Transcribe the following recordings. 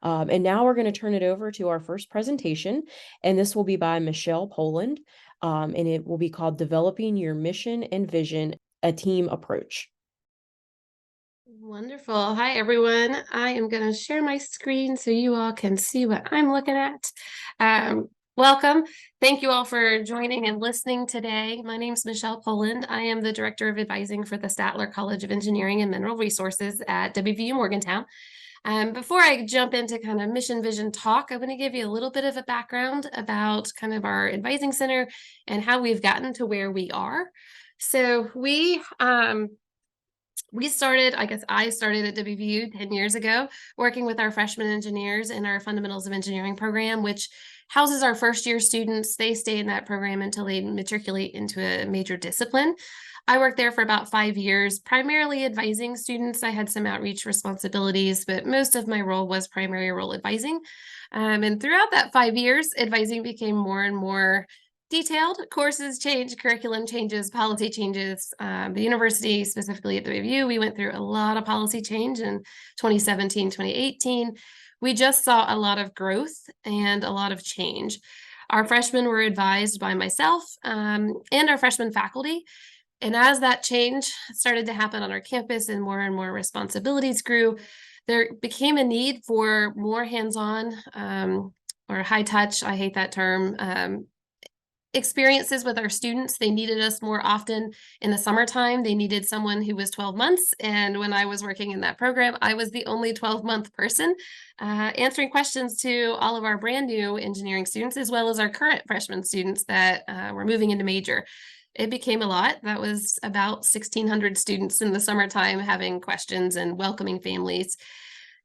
And now we're going to turn it over to our first presentation, and this will be by Michelle Poland, and it will be called Developing Your Mission and Vision, a Team Approach. Wonderful. Hi, everyone. I am going to share my screen so you all can see what I'm looking at. Welcome. Thank you all for joining and listening today. My name is Michelle Poland. I am the Director of Advising for the Statler College of Engineering and Mineral Resources at WVU Morgantown. Before I jump into kind of mission vision talk, I'm going to give you a little bit of a background about kind of our advising center and how we've gotten to where we are. So we started, I started at WVU 10 years ago, working with our freshman engineers in our Fundamentals of Engineering program, which houses our first year students. They stay in that program until they matriculate into a major discipline. I worked there for about 5 years, primarily advising students. I had some outreach responsibilities, but most of my role was primary role advising. And throughout that 5 years, advising became more and more detailed. Courses change, curriculum changes, policy changes. The university, specifically at the WVU, we went through a lot of policy change in 2017, 2018. We just saw a lot of growth and a lot of change. Our freshmen were advised by myself and our freshman faculty. And as that change started to happen on our campus and more responsibilities grew, there became a need for more hands-on or high touch, I hate that term, experiences with our students. They needed us more often in the summertime. They needed someone who was 12 months. And when I was working in that program, I was the only 12-month person answering questions to all of our brand new engineering students, as well as our current freshman students that were moving into major. It became a lot. That was about 1,600 students in the summertime having questions and welcoming families.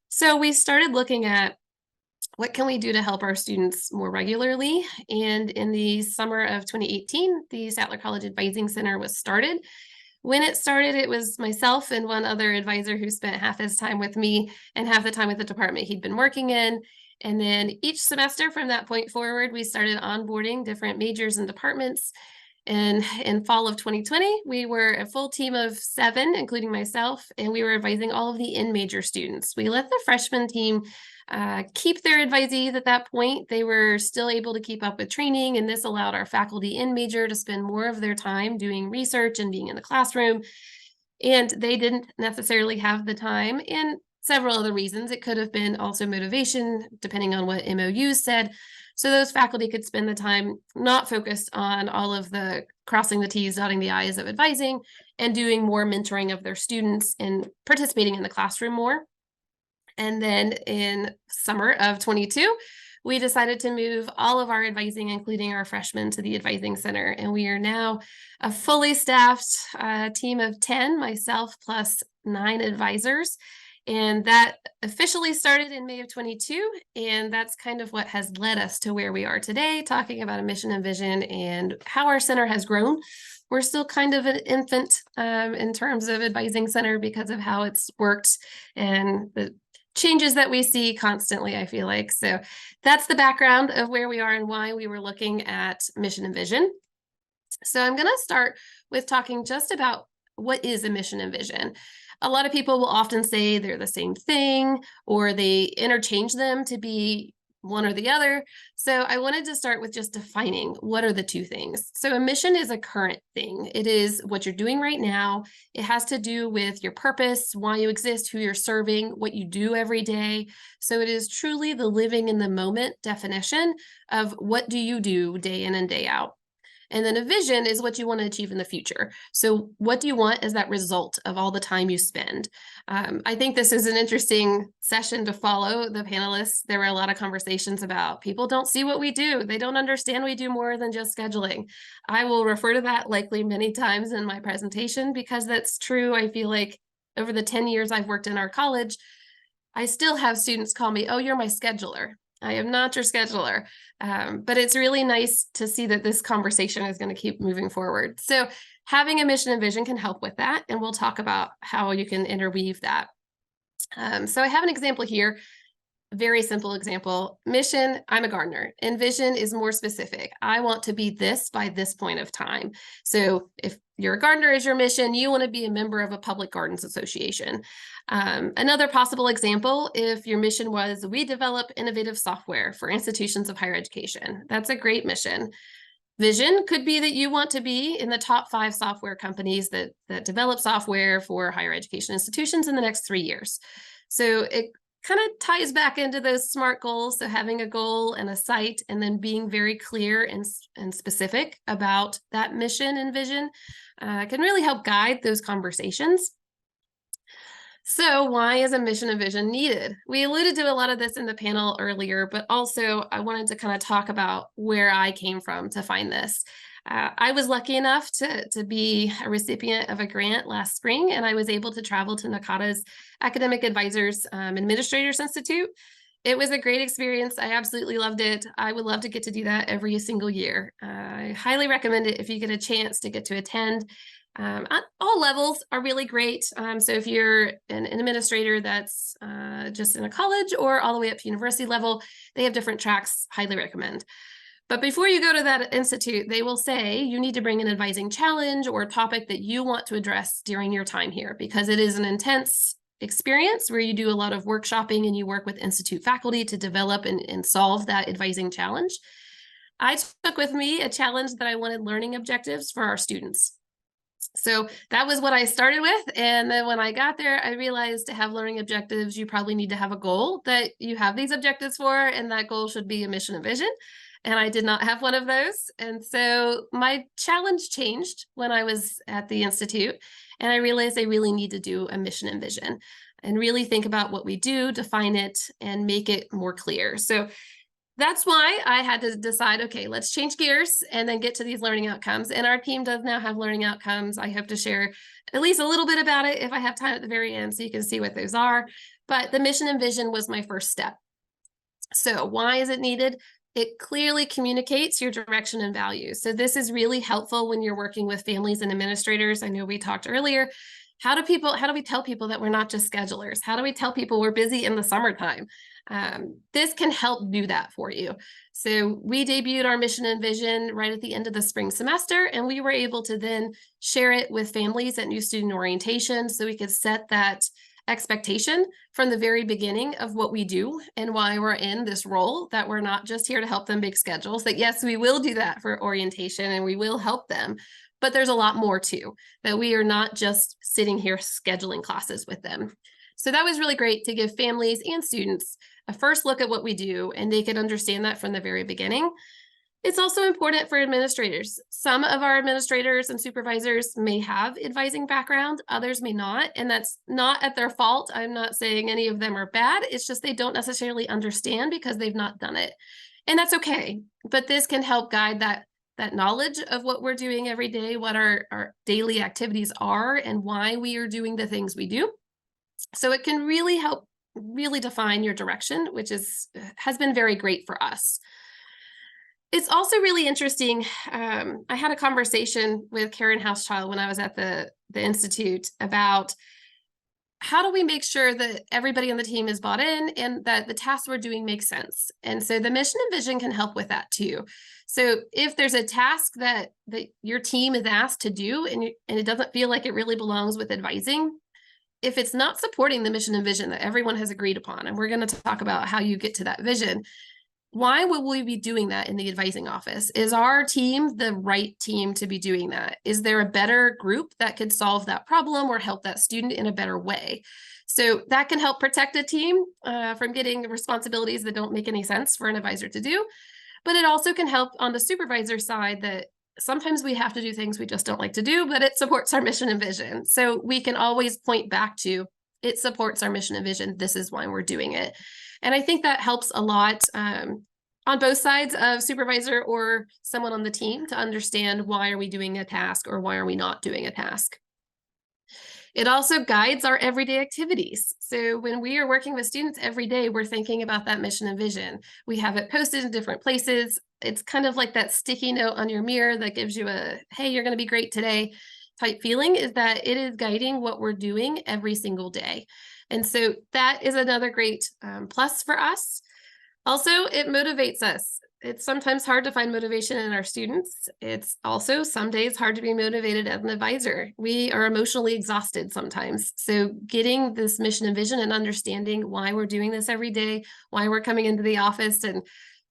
So we started looking at what can we do to help our students more regularly? And in the summer of 2018, the Statler College Advising Center was started. When it started, it was myself and one other advisor who spent half his time with me and half the time with the department he'd been working in. And then each semester from that point forward, we started onboarding different majors and departments. And in fall of 2020, we were a full team of 7, including myself, and we were advising all of the in-major students. We let the freshman team keep their advisees at that point. They were still able to keep up with training, and this allowed our faculty in major to spend more of their time doing research and being in the classroom. And they didn't necessarily have the time, and several other reasons. It could have been also motivation, depending on what MOUs said. So those faculty could spend the time not focused on all of the crossing the T's, dotting the I's of advising, and doing more mentoring of their students and participating in the classroom more. And then in summer of 22, we decided to move all of our advising, including our freshmen, to the advising center. And we are now a fully staffed team of 10, myself plus 9 advisors. And that officially started in May of 22. And that's kind of what has led us to where we are today, talking about a mission and vision and how our center has grown. We're still kind of an infant in terms of advising center because of how it's worked and the changes that we see constantly, I feel like. So that's the background of where we are and why we were looking at mission and vision. So I'm going to start with talking just about what is a mission and vision. A lot of people will often say they're the same thing, or they interchange them to be one or the other. So I wanted to start with just defining what are the two things. So a mission is a current thing. It is what you're doing right now. It has to do with your purpose, why you exist, who you're serving, what you do every day. So it is truly the living in the moment definition of what do you do day in and day out. And then a vision is what you want to achieve in the future. So what do you want as that result of all the time you spend? I think this is an interesting session to follow the panelists. There were a lot of conversations about people don't see what we do. They don't understand we do more than just scheduling. I will refer to that likely many times in my presentation because that's true. I feel like over the 10 years I've worked in our college, I still have students call me, oh, you're my scheduler. I am not your scheduler, but it's really nice to see that this conversation is going to keep moving forward. So having a mission and vision can help with that, and we'll talk about how you can interweave that. So I have an example here. Very simple example. Mission, I'm a gardener, and vision is more specific. I want to be this by this point of time. So if you're a gardener is your mission, you want to be a member of a public gardens association. Another possible example, if your mission was we develop innovative software for institutions of higher education, that's a great mission. Vision could be that you want to be in the top 5 software companies that develop software for higher education institutions in the next 3 years. So it kind of ties back into those SMART goals. So having a goal and a site, and then being very clear and specific about that mission and vision can really help guide those conversations. So why is a mission and vision needed? We alluded to a lot of this in the panel earlier, but also I wanted to kind of talk about where I came from to find this. I was lucky enough to be a recipient of a grant last spring, and I was able to travel to NACADA's Academic Advisors Administrators Institute. It was a great experience. I absolutely loved it. I would love to get to do that every single year. I highly recommend it if you get a chance to get to attend. All levels are really great. So if you're an administrator that's just in a college or all the way up to university level, they have different tracks. Highly recommend. But before you go to that institute, they will say you need to bring an advising challenge or a topic that you want to address during your time here, because it is an intense experience where you do a lot of workshopping and you work with institute faculty to develop and solve that advising challenge. I took with me a challenge that I wanted learning objectives for our students. So that was what I started with. And then when I got there, I realized to have learning objectives, you probably need to have a goal that you have these objectives for, and that goal should be a mission and vision. And I did not have one of those. And so my challenge changed when I was at the Institute. And I realized I really need to do a mission and vision and really think about what we do, define it, and make it more clear. So that's why I had to decide, okay, let's change gears and then get to these learning outcomes. And our team does now have learning outcomes. I hope to share at least a little bit about it if I have time at the very end so you can see what those are. But the mission and vision was my first step. So why is it needed? It clearly communicates your direction and values. So this is really helpful when you're working with families and administrators. I know we talked earlier. How do we tell people that we're not just schedulers? How do we tell people we're busy in the summertime? This can help do that for you. So we debuted our mission and vision right at the end of the spring semester, and we were able to then share it with families at new student orientation so we could set that expectation from the very beginning of what we do and why we're in this role, that we're not just here to help them make schedules, that yes, we will do that for orientation and we will help them, but there's a lot more too, that we are not just sitting here scheduling classes with them. So that was really great to give families and students a first look at what we do, and they could understand that from the very beginning. It's also important for administrators. Some of our administrators and supervisors may have advising background, others may not, and that's not at their fault. I'm not saying any of them are bad. It's just they don't necessarily understand because they've not done it. And that's okay. But this can help guide that knowledge of what we're doing every day, what our daily activities are, and why we are doing the things we do. So it can really help really define your direction, which has been very great for us. It's also really interesting. I had a conversation with Karen Housechild when I was at the Institute about how do we make sure that everybody on the team is bought in and that the tasks we're doing make sense. And so the mission and vision can help with that too. So if there's a task that your team is asked to do and it doesn't feel like it really belongs with advising, if it's not supporting the mission and vision that everyone has agreed upon, and we're going to talk about how you get to that vision, why would we be doing that in the advising office? Is our team the right team to be doing that? Is there a better group that could solve that problem or help that student in a better way? So that can help protect a team from getting responsibilities that don't make any sense for an advisor to do. But it also can help on the supervisor side that sometimes we have to do things we just don't like to do, but it supports our mission and vision. So we can always point back to it supports our mission and vision. This is why we're doing it. And I think that helps a lot on both sides of supervisor or someone on the team to understand why are we doing a task or why are we not doing a task. It also guides our everyday activities. So when we are working with students every day, we're thinking about that mission and vision. We have it posted in different places. It's kind of like that sticky note on your mirror that gives you a, hey, you're going to be great today type feeling, is that it is guiding what we're doing every single day. And so that is another great plus for us. Also, it motivates us. It's sometimes hard to find motivation in our students. It's also some days hard to be motivated as an advisor. We are emotionally exhausted sometimes. So getting this mission and vision and understanding why we're doing this every day, why we're coming into the office and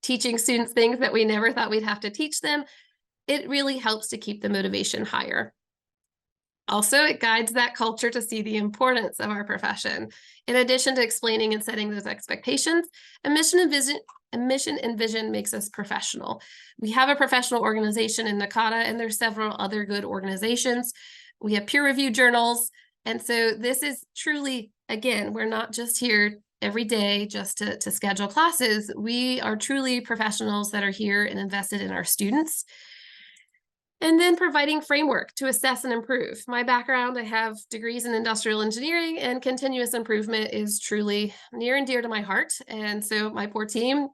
teaching students things that we never thought we'd have to teach them, it really helps to keep the motivation higher. Also, it guides that culture to see the importance of our profession. In addition to explaining and setting those expectations, a mission and vision makes us professional. We have a professional organization in NACADA, and there's several other good organizations. We have peer-reviewed journals. And so this is truly, again, we're not just here every day just to schedule classes. We are truly professionals that are here and invested in our students. And then providing framework to assess and improve. My background, I have degrees in industrial engineering, and continuous improvement is truly near and dear to my heart. And so my poor team,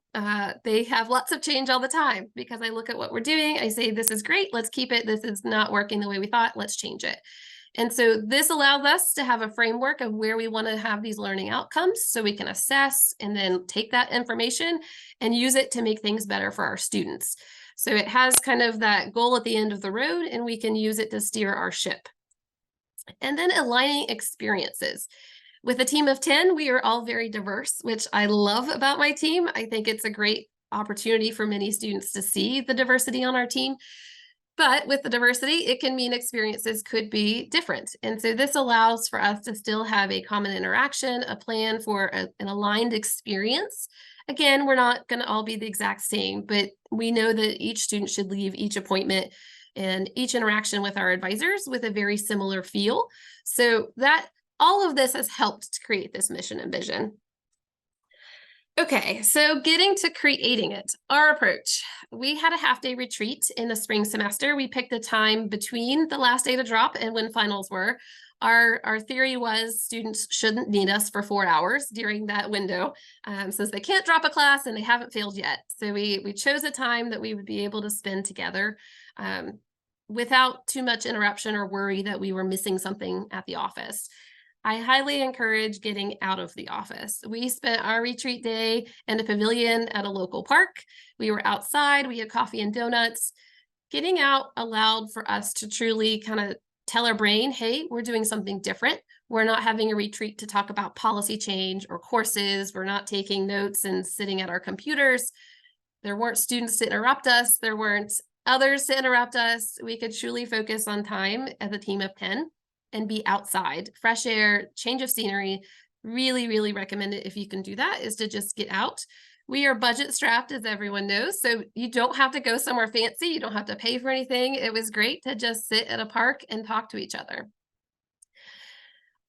they have lots of change all the time because I look at what we're doing. I say, this is great, let's keep it. This is not working the way we thought, let's change it. And so this allows us to have a framework of where we want to have these learning outcomes so we can assess and then take that information and use it to make things better for our students. So it has kind of that goal at the end of the road, and we can use it to steer our ship. And then aligning experiences. With a team of 10, we are all very diverse, which I love about my team. I think it's a great opportunity for many students to see the diversity on our team. But with the diversity, it can mean experiences could be different. And so this allows for us to still have a common interaction, a plan for an aligned experience. Again, we're not going to all be the exact same, but we know that each student should leave each appointment and each interaction with our advisors with a very similar feel. So that all of this has helped to create this mission and vision. Okay, so getting to creating it, our approach. We had a half-day retreat in the spring semester. We picked a time between the last day to drop and when finals were. Our theory was students shouldn't need us for 4 hours during that window, since they can't drop a class and they haven't failed yet. So we chose a time that we would be able to spend together without too much interruption or worry that we were missing something at the office. I highly encourage getting out of the office. We spent our retreat day in a pavilion at a local park. We were outside, we had coffee and donuts. Getting out allowed for us to truly kind of tell our brain, hey, we're doing something different. We're not having a retreat to talk about policy change or courses. We're not taking notes and sitting at our computers. There weren't students to interrupt us. There weren't others to interrupt us. We could truly focus on time as a team of 10 and be outside, fresh air, change of scenery. Really, really recommend it if you can do that, is to just get out. We are budget strapped, as everyone knows, so you don't have to go somewhere fancy. You don't have to pay for anything. It was great to just sit at a park and talk to each other.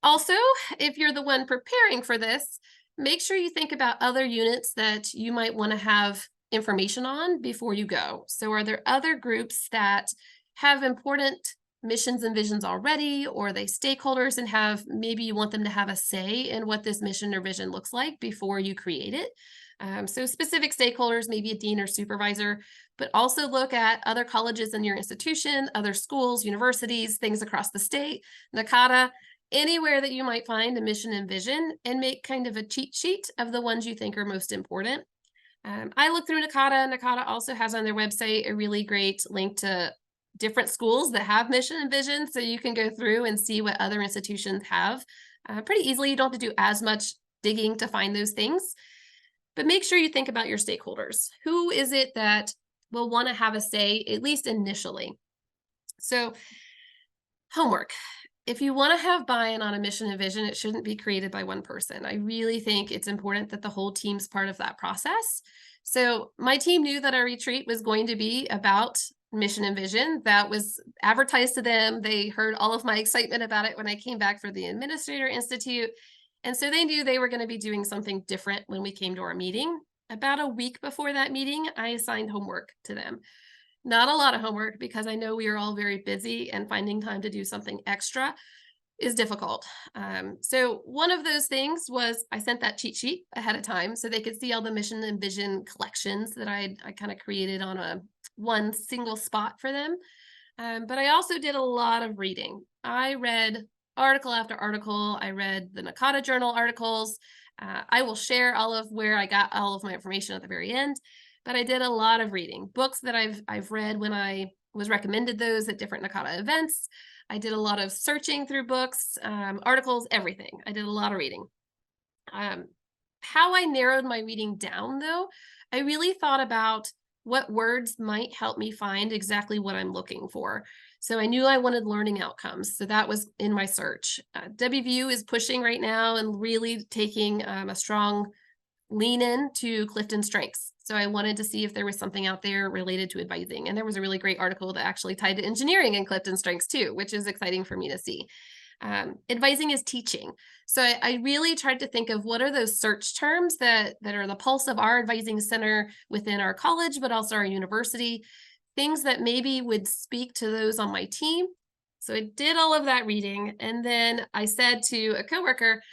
Also, if you're the one preparing for this, make sure you think about other units that you might want to have information on before you go. So are there other groups that have important missions and visions already, or are they stakeholders and maybe you want them to have a say in what this mission or vision looks like before you create it? So specific stakeholders, maybe a dean or supervisor, but also look at other colleges in your institution, other schools, universities, things across the state, NACADA, anywhere that you might find a mission and vision, and make kind of a cheat sheet of the ones you think are most important. I look through NACADA. NACADA also has on their website a really great link to different schools that have mission and vision, so you can go through and see what other institutions have pretty easily. You don't have to do as much digging to find those things, but make sure you think about your stakeholders. Who is it that will want to have a say, at least initially? So homework. If you want to have buy-in on a mission and vision, it shouldn't be created by one person. I really think it's important that the whole team's part of that process. So my team knew that our retreat was going to be about mission and vision. That was advertised to them. They heard all of my excitement about it when I came back for the Administrator Institute. And so they knew they were going to be doing something different when we came to our meeting. About a week before that meeting, I assigned homework to them. Not a lot of homework because I know we are all very busy and finding time to do something extra is difficult. So one of those things was I sent that cheat sheet ahead of time so they could see all the mission and vision collections that I kind of created on one single spot for them. But I also did a lot of reading. I read article after article. I read the Nakata Journal articles. I will share all of where I got all of my information at the very end, but I did a lot of reading. Books that I've read when I was recommended those at different Nakata events. I did a lot of searching through books, articles, everything. I did a lot of reading. How I narrowed my reading down, though, I really thought about what words might help me find exactly what I'm looking for. So I knew I wanted learning outcomes. So that was in my search. WVU is pushing right now and really taking a strong lean in to Clifton strengths. So I wanted to see if there was something out there related to advising. And there was a really great article that actually tied to engineering and Clifton strengths too, which is exciting for me to see. Advising is teaching. So I really tried to think of what are those search terms that are the pulse of our advising center within our college, but also our university, things that maybe would speak to those on my team. So I did all of that reading. And then I said to a coworker,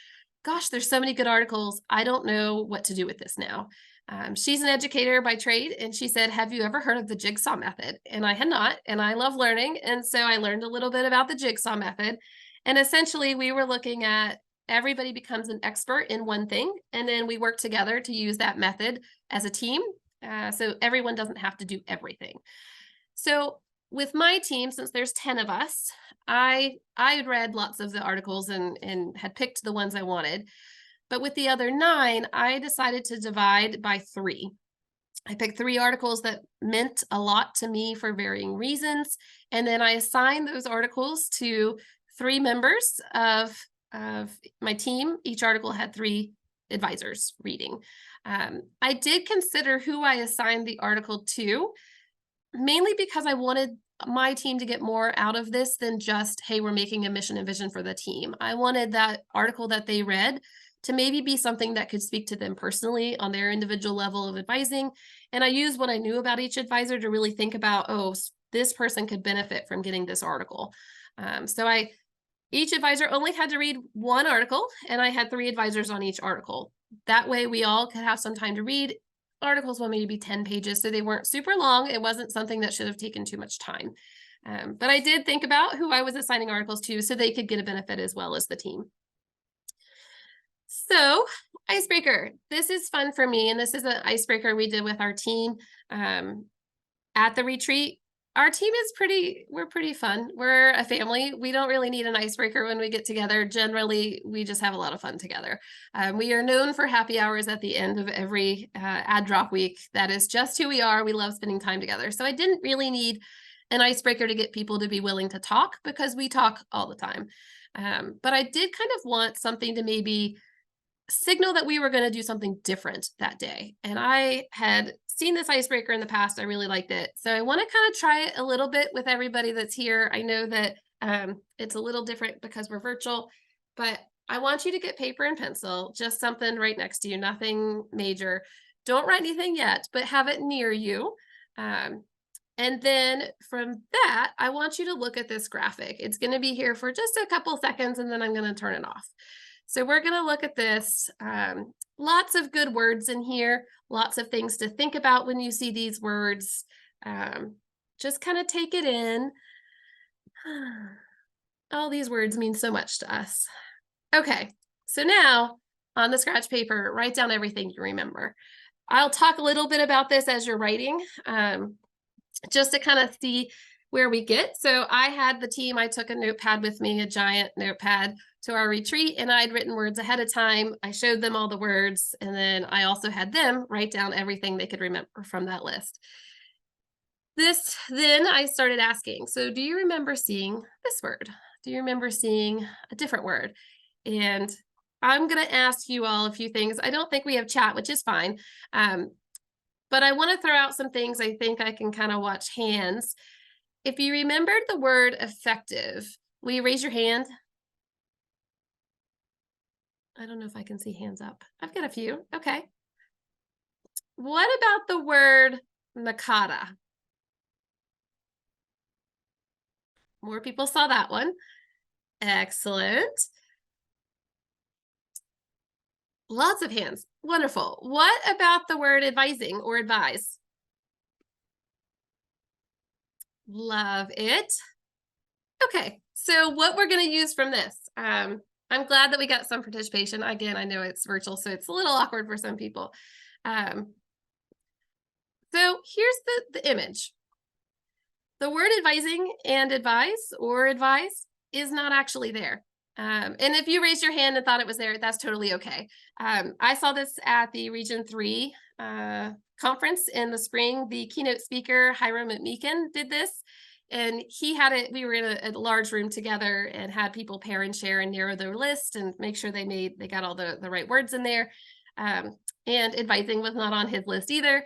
gosh, there's so many good articles. I don't know what to do with this now. She's an educator by trade, and she said, have you ever heard of the jigsaw method? And I had not, and I love learning. And so I learned a little bit about the jigsaw method. And essentially, we were looking at everybody becomes an expert in one thing, and then we work together to use that method as a team. So everyone doesn't have to do everything. So with my team, since there's 10 of us, I had read lots of the articles and had picked the ones I wanted. But with the other 9, I decided to divide by 3. I picked 3 articles that meant a lot to me for varying reasons. And then I assigned those articles to 3 members of my team. Each article had 3 advisors reading. I did consider who I assigned the article to, mainly because I wanted my team to get more out of this than just, hey, we're making a mission and vision for the team. I wanted that article that they read to maybe be something that could speak to them personally on their individual level of advising. And I used what I knew about each advisor to really think about, oh, this person could benefit from getting this article. Each advisor only had to read 1 article, and I had 3 advisors on each article. That way we all could have some time to read. Articles will maybe be 10 pages, so they weren't super long. It wasn't something that should have taken too much time. But I did think about who I was assigning articles to so they could get a benefit as well as the team. So, icebreaker. This is fun for me, and this is an icebreaker we did with our team at the retreat. Our team is we're pretty fun. We're a family. We don't really need an icebreaker when we get together. Generally, we just have a lot of fun together. We are known for happy hours at the end of every ad drop week. That is just who we are. We love spending time together. So I didn't really need an icebreaker to get people to be willing to talk because we talk all the time. But I did kind of want something to maybe signal that we were going to do something different that day. And I had seen this icebreaker in the past. I really liked it. So I want to kind of try it a little bit with everybody that's here. I know that it's a little different because we're virtual, but I want you to get paper and pencil, just something right next to you, nothing major. Don't write anything yet, but have it near you. And then from that, I want you to look at this graphic. It's going to be here for just a couple seconds, and then I'm going to turn it off. So we're going to look at this. Lots of good words in here, lots of things to think about when you see these words. Just kind of take it in. All these words mean so much to us. Okay, so now on the scratch paper, write down everything you remember. I'll talk a little bit about this as you're writing, just to kind of see where we get. So I had the team, I took a notepad with me, a giant notepad to our retreat, and I'd written words ahead of time. I showed them all the words, and then I also had them write down everything they could remember from that list. Then I started asking, so do you remember seeing this word? Do you remember seeing a different word? And I'm going to ask you all a few things. I don't think we have chat, which is fine. But I want to throw out some things I think I can kind of watch hands. If you remembered the word effective, will you raise your hand? I don't know if I can see hands up. I've got a few. Okay. What about the word Nakata? More people saw that one. Excellent. Lots of hands. Wonderful. What about the word advising or advise? Love it. Okay, so what we're going to use from this, I'm glad that we got some participation. Again, I know it's virtual, so it's a little awkward for some people. Um, so here's the image. The word advising and advise or advise is not actually there. And if you raised your hand and thought it was there, that's totally okay. I saw this at the Region 3 conference in the spring. The keynote speaker, Hiram McMeekin, did this. And he had it, we were in a large room together and had people pair and share and narrow their list and make sure they got all the right words in there. And advising was not on his list either.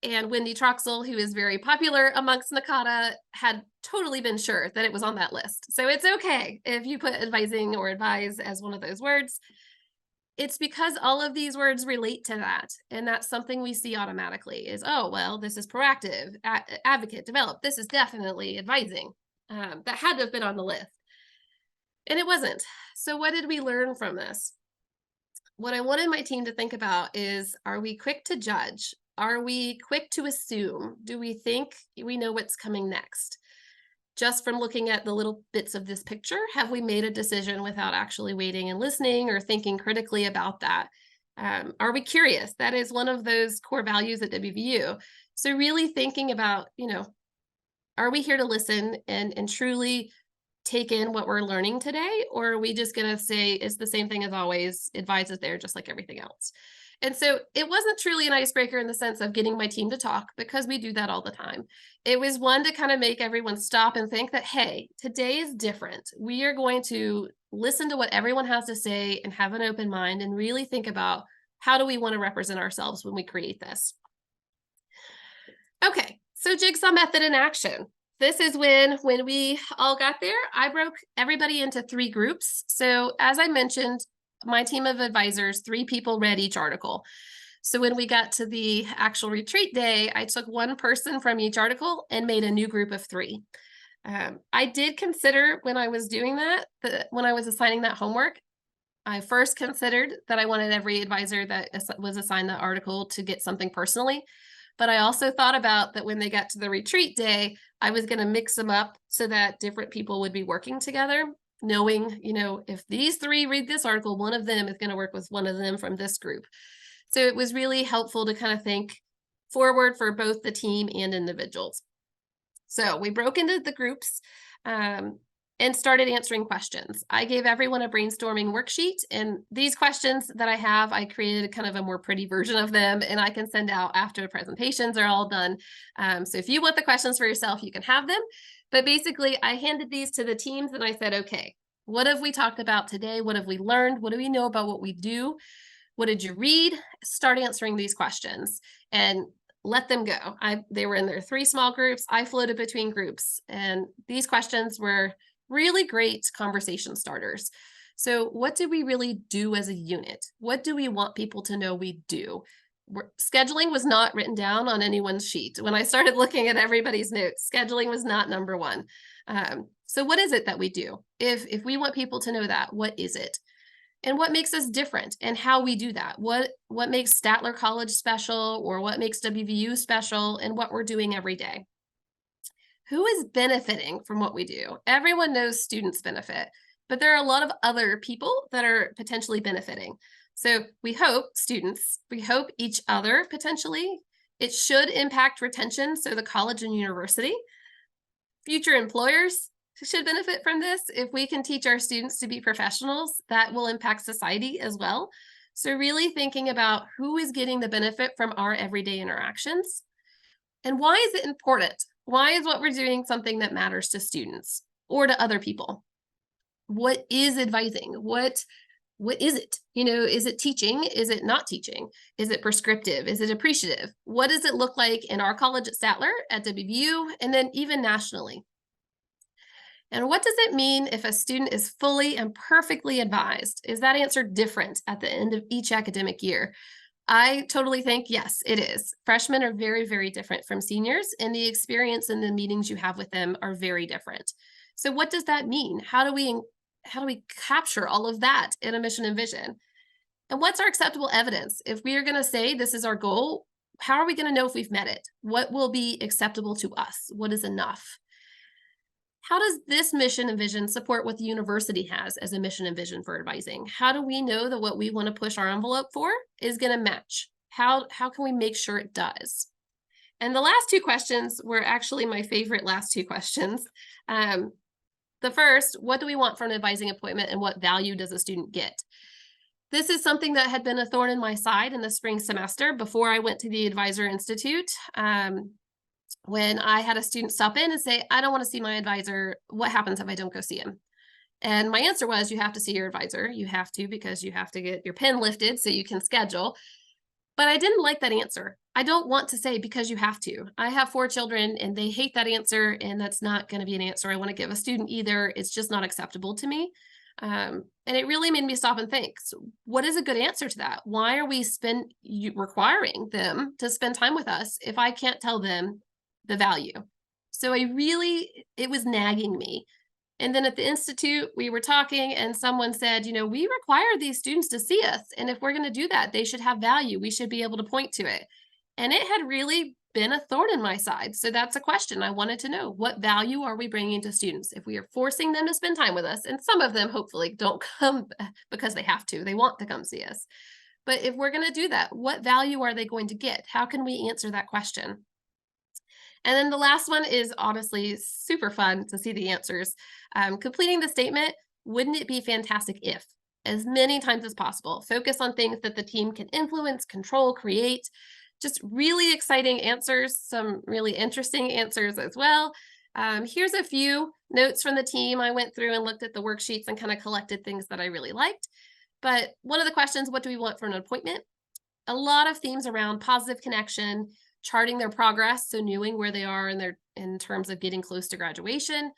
And Wendy Troxel, who is very popular amongst Nakata, had totally been sure that it was on that list. So it's okay if you put advising or advise as one of those words. It's because all of these words relate to that. And that's something we see automatically is, oh, well, this is proactive, advocate, develop. This is definitely advising. That had to have been on the list. And it wasn't. So what did we learn from this? What I wanted my team to think about is, are we quick to judge? Are we quick to assume? Do we think we know what's coming next? Just from looking at the little bits of this picture, have we made a decision without actually waiting and listening or thinking critically about that? Are we curious? That is one of those core values at WVU. So really thinking about, are we here to listen and truly take in what we're learning today? Or are we just going to say it's the same thing as always, advise is there just like everything else? And so it wasn't truly an icebreaker in the sense of getting my team to talk, because we do that all the time. It was one to kind of make everyone stop and think that, hey, today is different. We are going to listen to what everyone has to say and have an open mind and really think about, how do we want to represent ourselves when we create this? Okay, so jigsaw method in action. This is when we all got there, I broke everybody into 3 groups. So as I mentioned, my team of advisors, 3 people read each article. So when we got to the actual retreat day, I took one person from each article and made a new group of 3. I did consider when I was doing that, when I was assigning that homework, I first considered that I wanted every advisor that was assigned that article to get something personally. But I also thought about that when they got to the retreat day, I was going to mix them up so that different people would be working together, knowing, if these 3 read this article, one of them is going to work with one of them from this group. So it was really helpful to kind of think forward for both the team and individuals. So we broke into the groups and started answering questions. I gave everyone a brainstorming worksheet, and these questions that I have, I created kind of a more pretty version of them, and I can send out after the presentations are all done. So if you want the questions for yourself, you can have them. But basically, I handed these to the teams and I said, okay, what have we talked about today? What have we learned? What do we know about what we do? What did you read? Start answering these questions and let them go. They were in their 3 small groups. I floated between groups, and these questions were really great conversation starters. So what do we really do as a unit? What do we want people to know we do? Scheduling was not written down on anyone's sheet. When I started looking at everybody's notes, scheduling was not number 1. So what is it that we do? If we want people to know that, what is it? And what makes us different and how we do that? What makes Statler College special, or what makes WVU special, and what we're doing every day? Who is benefiting from what we do? Everyone knows students benefit, but there are a lot of other people that are potentially benefiting. So we hope students, we hope each other potentially. It should impact retention, so the college and university. Future employers should benefit from this. If we can teach our students to be professionals, that will impact society as well. So really thinking about who is getting the benefit from our everyday interactions, and why is it important? Why is what we're doing something that matters to students or to other people? What is advising? What is it? Is it teaching? Is it not teaching? Is it prescriptive? Is it appreciative? What does it look like in our college at Statler, at WVU, and then even nationally? And what does it mean if a student is fully and perfectly advised? Is that answer different at the end of each academic year? I totally think, yes, it is. Freshmen are very, very different from seniors, and the experience and the meetings you have with them are very different. So what does that mean? How do we capture all of that in a mission and vision? And what's our acceptable evidence? If we are going to say this is our goal, how are we going to know if we've met it? What will be acceptable to us? What is enough? How does this mission and vision support what the university has as a mission and vision for advising? How do we know that what we want to push our envelope for is going to match? How can we make sure it does? And the last two questions were actually my favorite last two questions. Um, the first, what do we want from an advising appointment and what value does a student get? This is something that had been a thorn in my side in the spring semester before I went to the Advisor Institute. When I had a student stop in and say, I don't want to see my advisor. What happens if I don't go see him? And my answer was, you have to see your advisor. You have to, because you have to get your pin lifted so you can schedule. But I didn't like that answer. I don't want to say because you have to. I have 4 children and they hate that answer. And that's not going to be an answer I want to give a student either. It's just not acceptable to me. And it really made me stop and think, so what is a good answer to that? Why are we requiring them to spend time with us if I can't tell them the value? So it was nagging me. And then at the Institute, we were talking, and someone said, we require these students to see us. And if we're going to do that, they should have value. We should be able to point to it. And it had really been a thorn in my side. So that's a question I wanted to know. What value are we bringing to students if we are forcing them to spend time with us? And some of them hopefully don't come because they have to, they want to come see us. But if we're going to do that, what value are they going to get? How can we answer that question? And then the last one is honestly super fun to see the answers. Completing the statement, wouldn't it be fantastic if? As many times as possible. Focus on things that the team can influence, control, create. Just really exciting answers, some really interesting answers as well. Here's a few notes from the team. I went through and looked at the worksheets and kind of collected things that I really liked. But one of the questions, what do we want from an appointment? A lot of themes around positive connection, charting their progress, so knowing where they are in terms of getting close to graduation,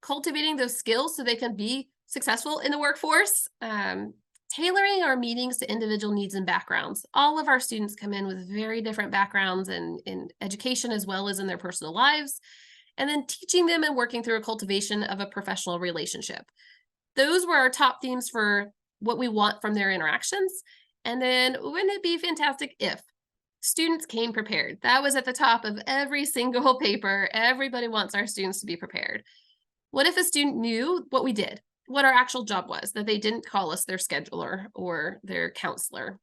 cultivating those skills so they can be successful in the workforce, tailoring our meetings to individual needs and backgrounds. All of our students come in with very different backgrounds in education as well as in their personal lives, and then teaching them and working through a cultivation of a professional relationship. Those were our top themes for what we want from their interactions. And then wouldn't it be fantastic if students came prepared? That was at the top of every single paper. Everybody wants our students to be prepared. What if a student knew what we did, what our actual job was, that they didn't call us their scheduler or their counselor?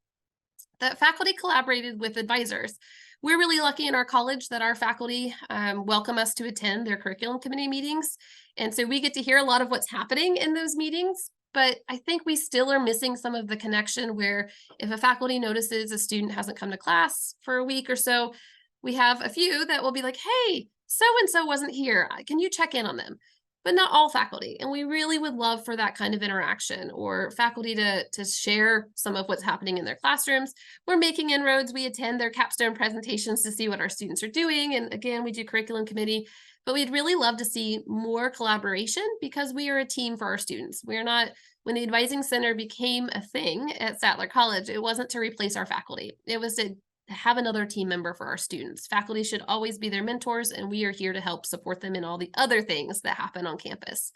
That faculty collaborated with advisors. We're really lucky in our college that our faculty welcome us to attend their curriculum committee meetings. And so we get to hear a lot of what's happening in those meetings. But I think we still are missing some of the connection where if a faculty notices a student hasn't come to class for a week or so, we have a few that will be like, hey, so-and-so wasn't here. Can you check in on them? But not all faculty. And we really would love for that kind of interaction or faculty to share some of what's happening in their classrooms. We're making inroads. We attend their capstone presentations to see what our students are doing. And again, we do curriculum committee, but we'd really love to see more collaboration because we are a team for our students. We're not, when the advising center became a thing at Statler College, it wasn't to replace our faculty. It was to have another team member for our students. Faculty should always be their mentors, and we are here to help support them in all the other things that happen on campus.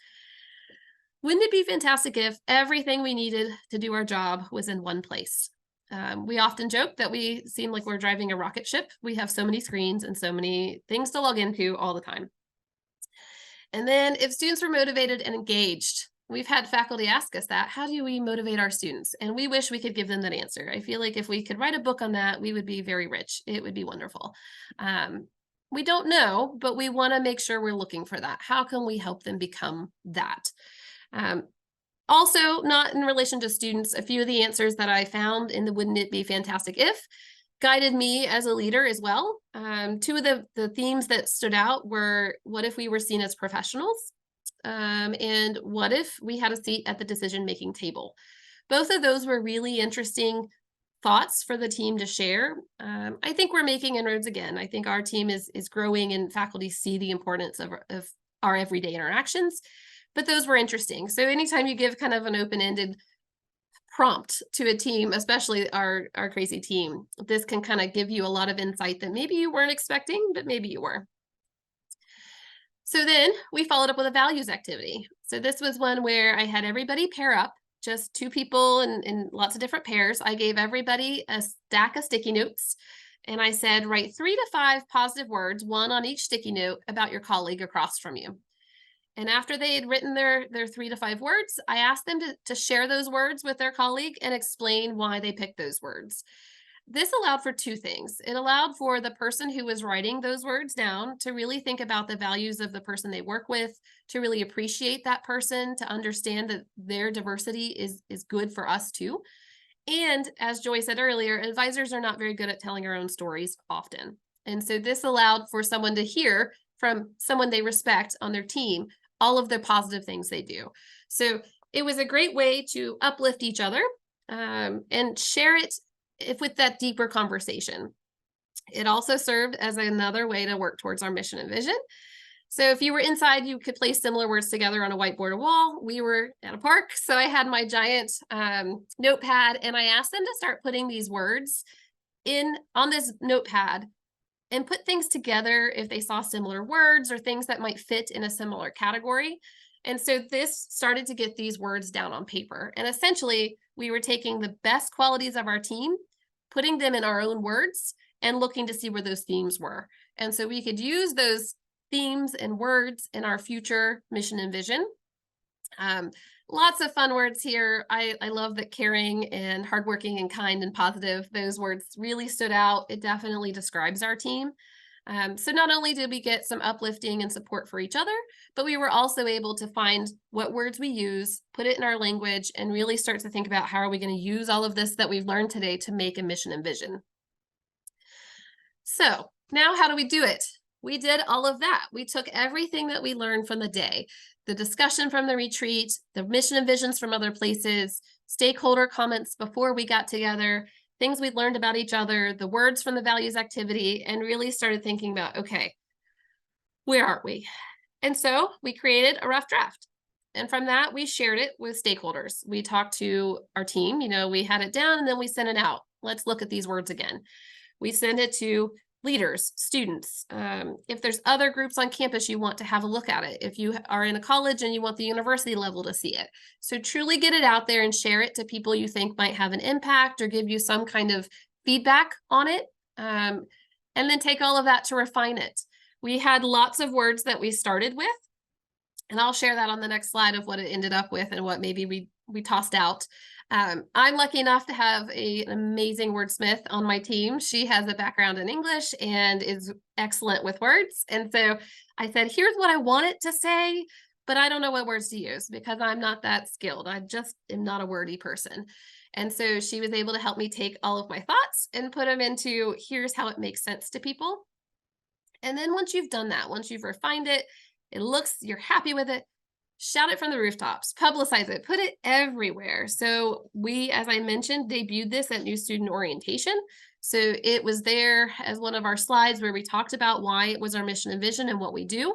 Wouldn't it be fantastic if everything we needed to do our job was in one place? We often joke that we seem like we're driving a rocket ship. We have so many screens and so many things to log into all the time. And then if students were motivated and engaged, we've had faculty ask us that, how do we motivate our students? And we wish we could give them that answer. I feel like if we could write a book on that, we would be very rich. It would be wonderful. We don't know, but we want to make sure we're looking for that. How can we help them become that? Also, not in relation to students, a few of the answers that I found in the Wouldn't It Be Fantastic If guided me as a leader as well. Two of the themes that stood out were, what if we were seen as professionals? And what if we had a seat at the decision-making table? Both of those were really interesting thoughts for the team to share. I think we're making inroads again. I think our team is growing and faculty see the importance of our everyday interactions, but those were interesting. So anytime you give kind of an open-ended prompt to a team, especially our crazy team, this can kind of give you a lot of insight that maybe you weren't expecting, but maybe you were. So then we followed up with a values activity. So this was one where I had everybody pair up, just 2 people in lots of different pairs. I gave everybody a stack of sticky notes. And I said, write 3 to 5 positive words, 1 on each sticky note, about your colleague across from you. And after they had written their 3 to 5 words, I asked them to share those words with their colleague and explain why they picked those words. This allowed for two things. It allowed for the person who was writing those words down to really think about the values of the person they work with, to really appreciate that person, to understand that their diversity is good for us too. And as Joy said earlier, advisors are not very good at telling our own stories often. And so this allowed for someone to hear from someone they respect on their team all of the positive things they do. So it was a great way to uplift each other, and share it if with that deeper conversation. It also served as another way to work towards our mission and vision. So if you were inside, you could place similar words together on a whiteboard or wall. We were at a park, so I had my giant notepad, and I asked them to start putting these words in on this notepad and put things together if they saw similar words or things that might fit in a similar category. And so this started to get these words down on paper. And essentially, we were taking the best qualities of our team, putting them in our own words, and looking to see where those themes were. And so we could use those themes and words in our future mission and vision. Um, Lots of fun words here. I love that caring and hardworking and kind and positive, those words really stood out. It definitely describes our team. So not only did we get some uplifting and support for each other, but we were also able to find what words we use, put it in our language, and really start to think about how are we going to use all of this that we've learned today to make a mission and vision. So now how do we do it? We did all of that. We took everything that we learned from the day, the discussion from the retreat, the mission and visions from other places, stakeholder comments before we got together, things we learned about each other, the words from the values activity, and really started thinking about, okay, where are we? And so we created a rough draft. And from that, we shared it with stakeholders. We talked to our team, we had it down and then we sent it out. Let's look at these words again. We send it to leaders, students. If there's other groups on campus, you want to have a look at it. If you are in a college and you want the university level to see it. So truly get it out there and share it to people you think might have an impact or give you some kind of feedback on it. And then take all of that to refine it. We had lots of words that we started with, and I'll share that on the next slide of what it ended up with and what maybe we tossed out. I'm lucky enough to have an amazing wordsmith on my team. She has a background in English and is excellent with words. And so I said, here's what I want it to say, but I don't know what words to use because I'm not that skilled. I just am not a wordy person. And so she was able to help me take all of my thoughts and put them into here's how it makes sense to people. And then once you've done that, once you've refined it, you're happy with it, shout it from the rooftops, publicize it, put it everywhere. So we, as I mentioned, debuted this at new student orientation. So it was there as one of our slides where we talked about why it was our mission and vision and what we do.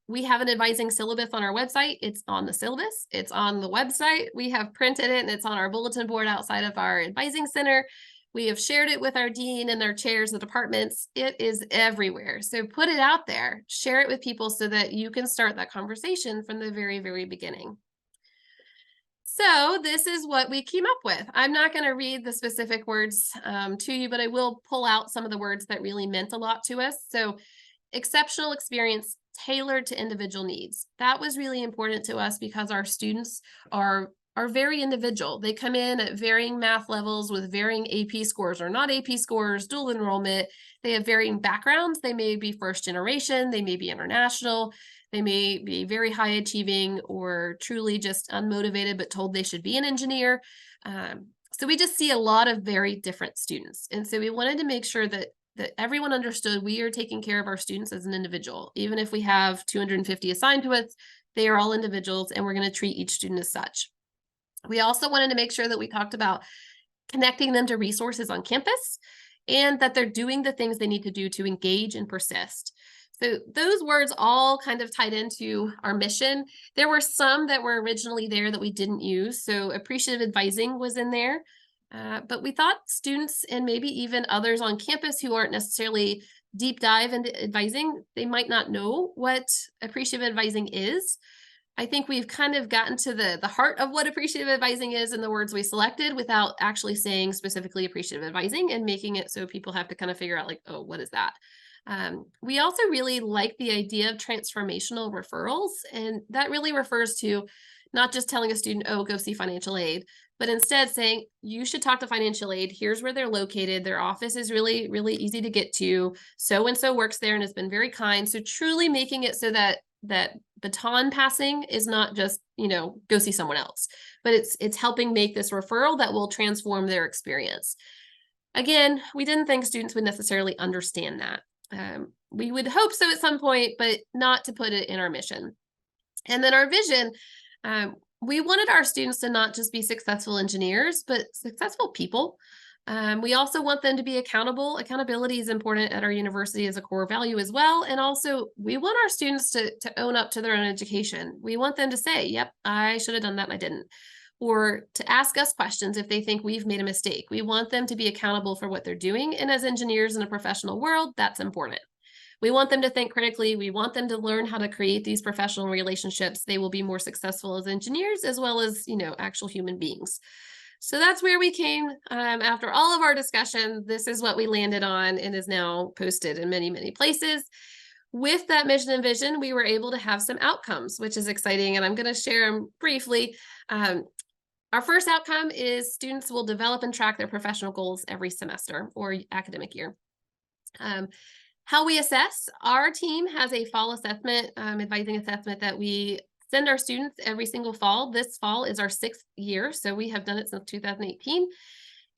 We have an advising syllabus on our website. It's on the syllabus. It's on the website. We have printed it and it's on our bulletin board outside of our advising center. We have shared it with our dean and their chairs of departments. It is everywhere. So put it out there, share it with people so that you can start that conversation from the very, very beginning. So this is what we came up with. I'm not going to read the specific words to you, but I will pull out some of the words that really meant a lot to us. So exceptional experience tailored to individual needs. That was really important to us because our students are very individual. They come in at varying math levels with varying AP scores or not AP scores, dual enrollment. They have varying backgrounds. They may be first generation, they may be international, they may be very high achieving or truly just unmotivated but told they should be an engineer. So we just see a lot of very different students. And so we wanted to make sure that everyone understood we are taking care of our students as an individual. Even if we have 250 assigned to us, they are all individuals and we're going to treat each student as such. We also wanted to make sure that we talked about connecting them to resources on campus and that they're doing the things they need to do to engage and persist. So those words all kind of tied into our mission. There were some that were originally there that we didn't use. So appreciative advising was in there. But we thought students and maybe even others on campus who aren't necessarily deep dive into advising, they might not know what appreciative advising is. I think we've kind of gotten to the heart of what appreciative advising is in the words we selected without actually saying specifically appreciative advising and making it so people have to kind of figure out like, oh, what is that? We also really like the idea of transformational referrals, and that really refers to not just telling a student, oh, go see financial aid, but instead saying, you should talk to financial aid. Here's where they're located. Their office is really, really easy to get to. So and so works there and has been very kind. So truly making it so that baton passing is not just, go see someone else, but it's helping make this referral that will transform their experience. Again, we didn't think students would necessarily understand that. We would hope so at some point, but not to put it in our mission. And then our vision, we wanted our students to not just be successful engineers, but successful people. We also want them to be accountable. Accountability is important at our university as a core value as well. And also, we want our students to own up to their own education. We want them to say, yep, I should have done that and I didn't. Or to ask us questions if they think we've made a mistake. We want them to be accountable for what they're doing. And as engineers in a professional world, that's important. We want them to think critically. We want them to learn how to create these professional relationships. They will be more successful as engineers as well as, actual human beings. So that's where we came after all of our discussion. This is what we landed on and is now posted in many, many places. With that mission and vision, we were able to have some outcomes, which is exciting. And I'm going to share them briefly. Our first outcome is students will develop and track their professional goals every semester or academic year. How we assess, our team has a fall assessment, advising assessment that we send our students every single fall. This fall is our 6th year, so we have done it since 2018.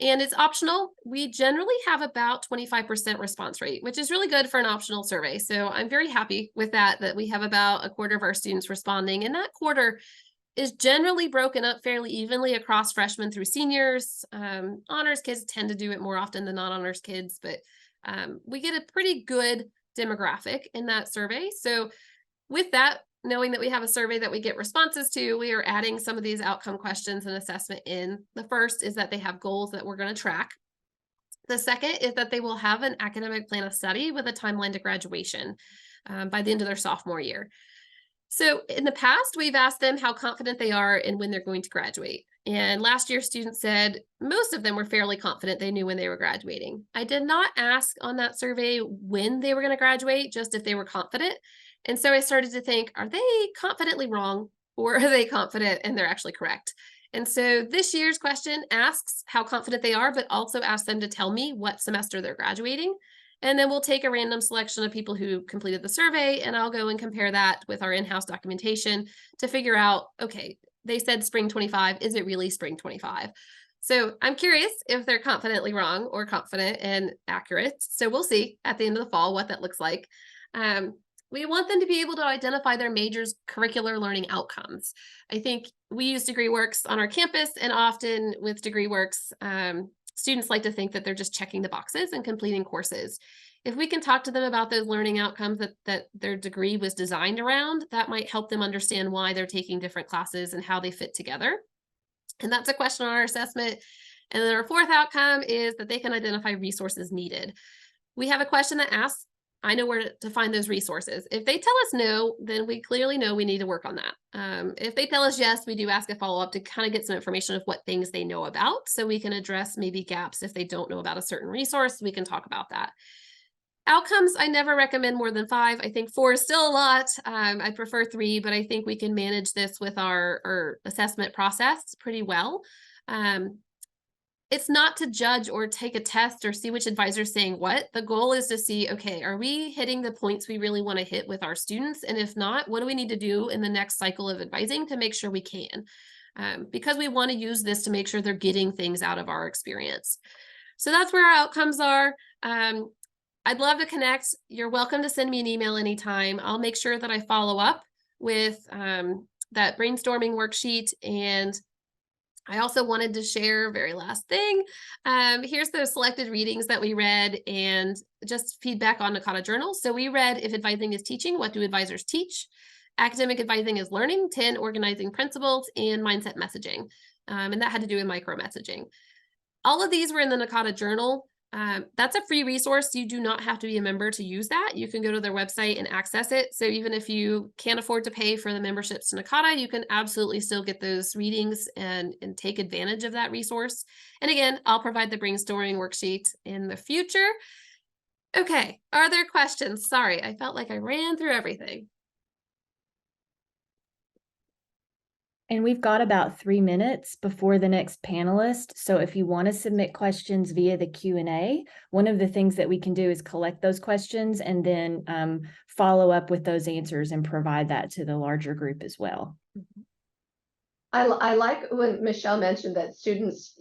And it's optional. We generally have about 25% response rate, which is really good for an optional survey. So I'm very happy with that we have about a quarter of our students responding. And that quarter is generally broken up fairly evenly across freshmen through seniors. Honors kids tend to do it more often than non-honors kids, but we get a pretty good demographic in that survey. So with that, knowing that we have a survey that we get responses to, we are adding some of these outcome questions and assessment in. The first is that they have goals that we're going to track. The second is that they will have an academic plan of study with a timeline to graduation by the end of their sophomore year. So in the past, we've asked them how confident they are in when they're going to graduate. And last year, students said most of them were fairly confident they knew when they were graduating. I did not ask on that survey when they were going to graduate, just if they were confident. And so I started to think, are they confidently wrong or are they confident and they're actually correct? And so this year's question asks how confident they are, but also asks them to tell me what semester they're graduating. And then we'll take a random selection of people who completed the survey, and I'll go and compare that with our in-house documentation to figure out, okay, they said spring 25, is it really spring 25? So I'm curious if they're confidently wrong or confident and accurate. So we'll see at the end of the fall what that looks like. We want them to be able to identify their major's curricular learning outcomes. I think we use DegreeWorks on our campus, and often with DegreeWorks, students like to think that they're just checking the boxes and completing courses. If we can talk to them about those learning outcomes that their degree was designed around, that might help them understand why they're taking different classes and how they fit together. And that's a question on our assessment. And then our fourth outcome is that they can identify resources needed. We have a question that asks, I know where to find those resources. If they tell us no, then we clearly know we need to work on that. If they tell us yes, we do ask a follow-up to kind of get some information of what things they know about, so we can address maybe gaps. If they don't know about a certain resource, we can talk about that. Outcomes, I never recommend more than 5. I think 4 is still a lot. I prefer 3, but I think we can manage this with our assessment process pretty well. It's not to judge or take a test or see which advisor is saying what. The goal is to see, okay, are we hitting the points we really want to hit with our students? And if not, what do we need to do in the next cycle of advising to make sure we can? Because we want to use this to make sure they're getting things out of our experience. So that's where our outcomes are. I'd love to connect. You're welcome to send me an email anytime. I'll make sure that I follow up with that brainstorming worksheet. And I also wanted to share, very last thing, here's the selected readings that we read and just feedback on Nakata Journal. So we read If Advising is Teaching, What Do Advisors Teach? Academic Advising is Learning, 10 Organizing Principles, and Mindset Messaging. And that had to do with micro messaging. All of these were in the Nakata Journal. That's a free resource. You do not have to be a member to use that. You can go to their website and access it. So even if you can't afford to pay for the memberships to Nakata, you can absolutely still get those readings and take advantage of that resource. And again, I'll provide the brainstorming worksheet in the future. Okay, are there questions? Sorry, I felt like I ran through everything. And we've got about 3 minutes before the next panelist. So if you want to submit questions via the Q&A, one of the things that we can do is collect those questions and then follow up with those answers and provide that to the larger group as well. I like when Michelle mentioned that students,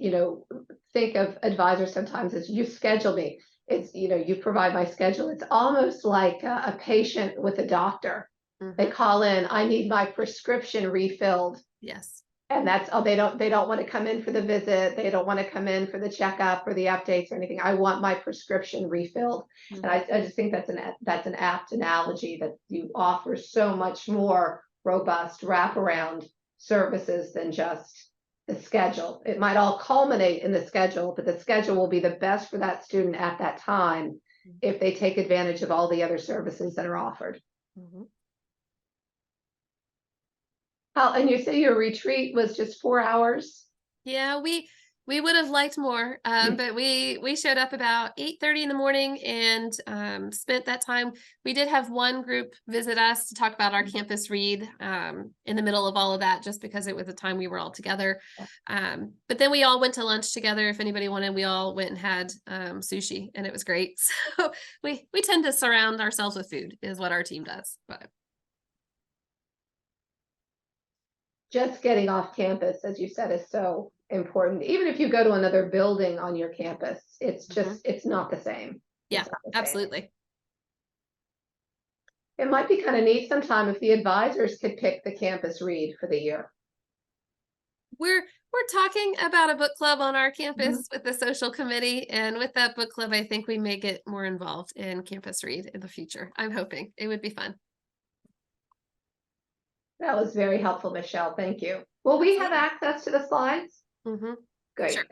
think of advisors sometimes as you schedule me. It's, you provide my schedule. It's almost like a patient with a doctor. They Mhm. call in, I need my prescription refilled. Yes. And that's, oh, they don't want to come in for the visit. They don't want to come in for the checkup or the updates or anything. I want my prescription refilled. And I just think that's an apt analogy that you offer so much more robust wraparound services than just the schedule. It might all culminate in the schedule, but the schedule will be the best for that student at that time if they take advantage of all the other services that are offered. Mhm. And you say your retreat was just 4 hours? Yeah, we would have liked more, but we showed up about 8:30 in the morning and spent that time. We did have one group visit us to talk about our campus read in the middle of all of that, just because it was the time we were all together. But then we all went to lunch together. If anybody wanted, we all went and had sushi, and it was great. So we tend to surround ourselves with food, is what our team does. But Just getting off campus, as you said, is so important. Even if you go to another building on your campus, it's not the same. yeah, It's not the same. absolutely. It might be kind of neat sometime if the advisors could pick the campus read for the year. We're talking about a book club on our campus with the social committee, and with that book club, I think we may get more involved in campus read in the future. I'm hoping it would be fun. That was very helpful, Michelle. Thank you. Will we have access to the slides? Mm-hmm. Great. Sure.